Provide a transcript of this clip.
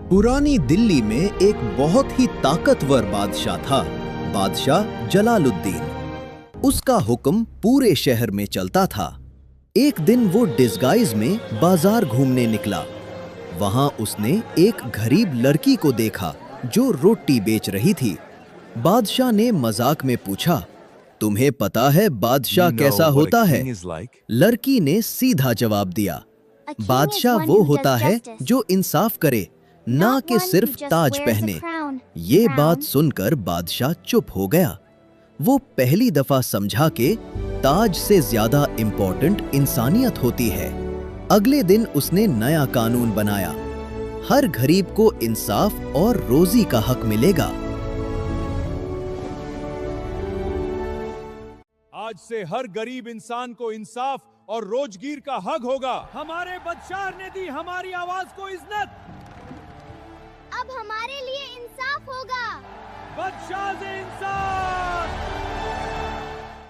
पुरानी दिल्ली में एक बहुत ही ताकतवर बादशाह था, बादशाह जलालुद्दीन। उसका हुक्म पूरे शहर में चलता था। एक दिन वो डिस्गाइज में बाजार घूमने निकला। वहां उसने एक गरीब लड़की को देखा जो रोटी बेच रही थी। बादशाह ने मजाक में पूछा, तुम्हें पता है बादशाह कैसा होता है? लड़की ने सीधा जवाब दिया, बादशाह वो होता है जो इंसाफ करे, ना कि सिर्फ ताज पहने। ये बात सुनकर बादशाह चुप हो गया। वो पहली दफा समझा कि ताज से ज्यादा इम्पोर्टेंट इंसानियत होती है। अगले दिन उसने नया कानून बनाया, हर गरीब को इंसाफ और रोजी का हक मिलेगा। आज से हर गरीब इंसान को इंसाफ और रोजगार का हक होगा। हमारे बादशाह ने दी हमारी आवाज को इज्जत। अब हमारे लिए इंसाफ होगा। बादशाह से इंसाफ।